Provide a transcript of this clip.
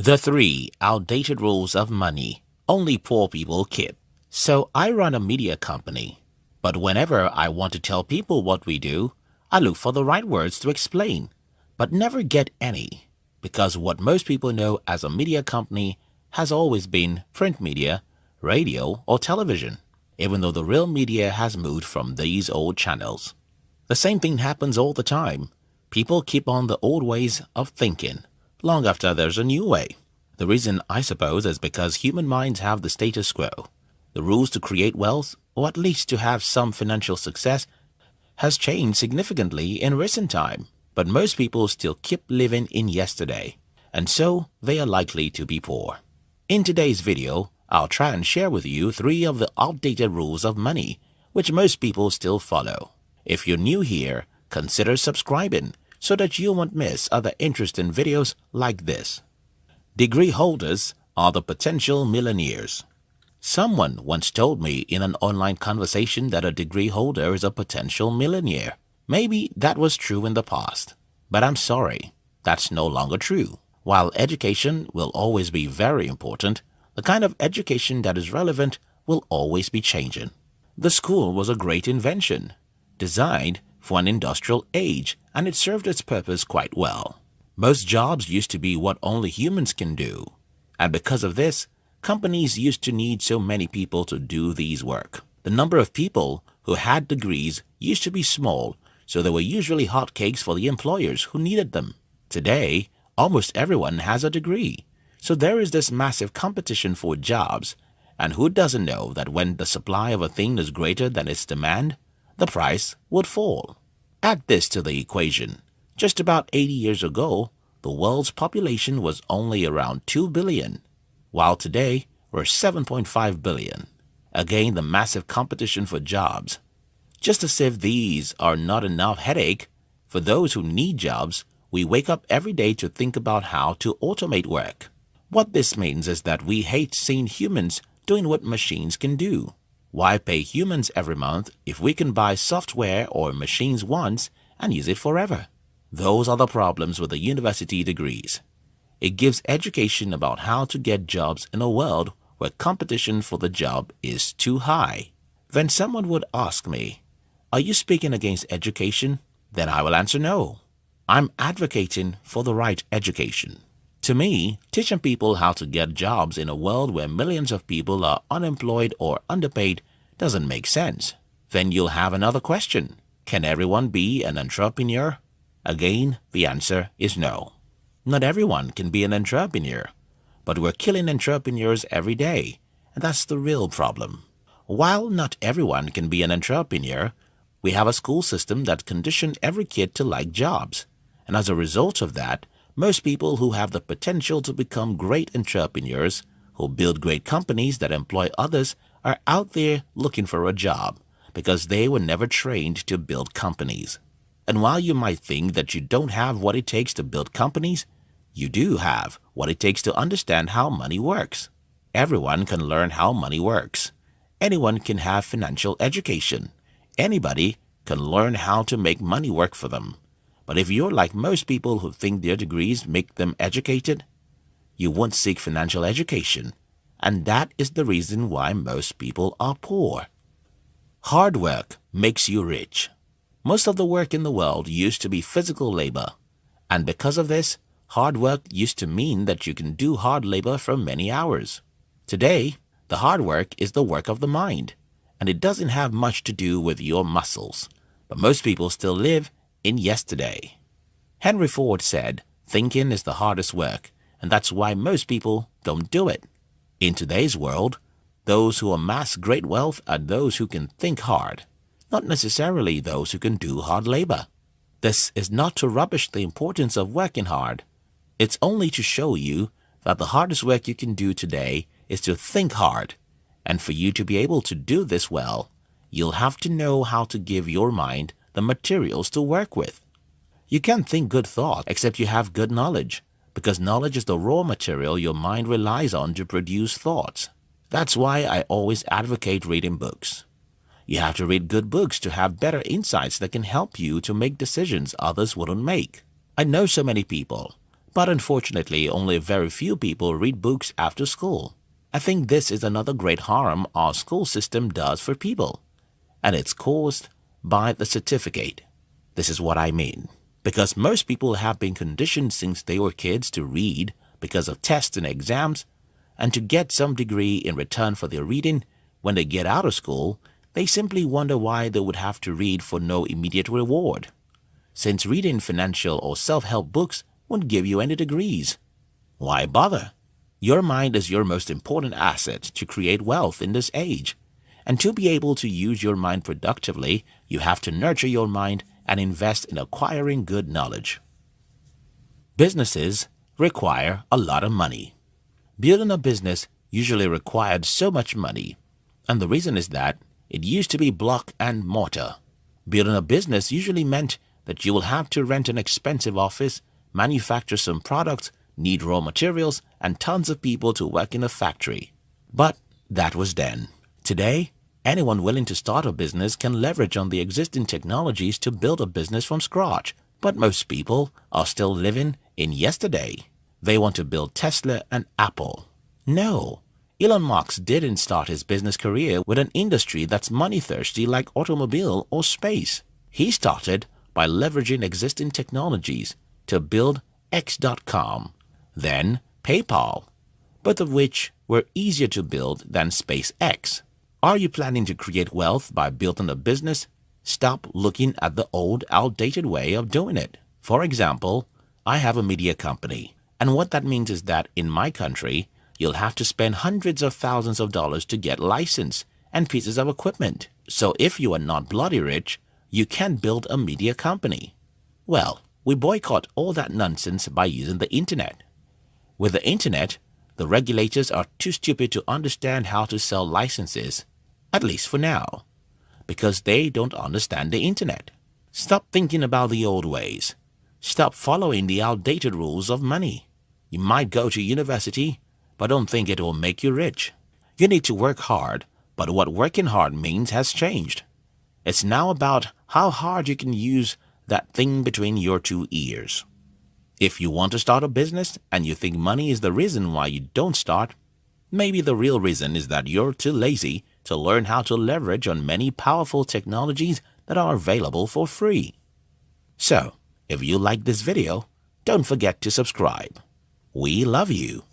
The 3 outdated rules of money only poor people keep. So I run a media company, but whenever I want to tell people what we do, I look for the right words to explain, but never get any, because what most people know as a media company has always been print media, radio, or television, even though the real media has moved from these old channels. The same thing happens all the time. People keep on the old ways of thinking, long after there's a new way. The reason, I suppose, is because human minds have the status quo. The rules to create wealth, or at least to have some financial success, has changed significantly in recent time, but most people still keep living in yesterday, and so they are likely to be poor. In today's video, I'll try and share with you 3 of the outdated rules of money, which most people still follow. If you're new here, consider subscribing so that you won't miss other interesting videos like this. Degree holders are the potential millionaires. Someone once told me in an online conversation that a degree holder is a potential millionaire. Maybe that was true in the past, but I'm sorry, that's no longer true. While education will always be very important, the kind of education that is relevant will always be changing. The school was a great invention, designed for an industrial age, and it served its purpose quite well. Most jobs used to be what only humans can do, and because of this, companies used to need so many people to do these work. The number of people who had degrees used to be small, so they were usually hotcakes for the employers who needed them. Today, almost everyone has a degree, so there is this massive competition for jobs, and who doesn't know that when the supply of a thing is greater than its demand, the price would fall. Add this to the equation. Just about 80 years ago, the world's population was only around 2 billion, while today we're 7.5 billion. Again, the massive competition for jobs. Just as if these are not enough headache for those who need jobs, we wake up every day to think about how to automate work. What this means is that we hate seeing humans doing what machines can do. Why pay humans every month if we can buy software or machines once and use it forever? Those are the problems with the university degrees. It gives education about how to get jobs in a world where competition for the job is too high. Then someone would ask me, "Are you speaking against education?" Then I will answer no. I'm advocating for the right education. To me, teaching people how to get jobs in a world where millions of people are unemployed or underpaid doesn't make sense. Then you'll have another question. Can everyone be an entrepreneur? Again, the answer is no. Not everyone can be an entrepreneur, but we're killing entrepreneurs every day, and that's the real problem. While not everyone can be an entrepreneur, we have a school system that conditioned every kid to like jobs, and as a result of that, most people who have the potential to become great entrepreneurs, who build great companies that employ others, are out there looking for a job because they were never trained to build companies. And while you might think that you don't have what it takes to build companies, you do have what it takes to understand how money works. Everyone can learn how money works. Anyone can have financial education. Anybody can learn how to make money work for them. But if you're like most people who think their degrees make them educated, you won't seek financial education, and that is the reason why most people are poor. Hard work makes you rich. Most of the work in the world used to be physical labor, and because of this, hard work used to mean that you can do hard labor for many hours. Today, the hard work is the work of the mind, and it doesn't have much to do with your muscles, but most people still live in yesterday. Henry Ford said, "Thinking is the hardest work, and that's why most people don't do it." In today's world, those who amass great wealth are those who can think hard, not necessarily those who can do hard labor. This is not to rubbish the importance of working hard. It's only to show you that the hardest work you can do today is to think hard, and for you to be able to do this well, you'll have to know how to give your mind the materials to work with. You can't think good thoughts except you have good knowledge, because knowledge is the raw material your mind relies on to produce thoughts. That's why I always advocate reading books. You have to read good books to have better insights that can help you to make decisions others wouldn't make. I know so many people, But unfortunately, only very few people read books after school. I think this is another great harm our school system does for people, and it's caused by the certificate. This is what I mean. Because most people have been conditioned since they were kids to read because of tests and exams, and to get some degree in return for their reading. When they get out of school, they simply wonder why they would have to read for no immediate reward, since reading financial or self-help books won't give you any degrees. Why bother? Your mind is your most important asset to create wealth in this age. And to be able to use your mind productively, you have to nurture your mind and invest in acquiring good knowledge. Businesses require a lot of money. Building a business usually required so much money, and the reason is that it used to be block and mortar. Building a business usually meant that you will have to rent an expensive office, manufacture some products, need raw materials, and tons of people to work in a factory. But that was then. Today, anyone willing to start a business can leverage on the existing technologies to build a business from scratch. But most people are still living in yesterday. They want to build Tesla and Apple. No, Elon Musk didn't start his business career with an industry that's money-thirsty like automobile or space. He started by leveraging existing technologies to build X.com, then PayPal, both of which were easier to build than SpaceX. Are you planning to create wealth by building a business? Stop looking at the old, outdated way of doing it. For example, I have a media company, and what that means is that in my country, you'll have to spend hundreds of thousands of dollars to get license and pieces of equipment. So if you are not bloody rich, you can't build a media company. Well, we boycott all that nonsense by using the internet. With the internet, the regulators are too stupid to understand how to sell licenses, at least for now, because they don't understand the internet. Stop thinking about the old ways. Stop following the outdated rules of money. You might go to university, but don't think it will make you rich. You need to work hard, but what working hard means has changed. It's now about how hard you can use that thing between your two ears. If you want to start a business and you think money is the reason why you don't start, maybe the real reason is that you're too lazy to learn how to leverage on many powerful technologies that are available for free. So, if you like this video, don't forget to subscribe. We love you.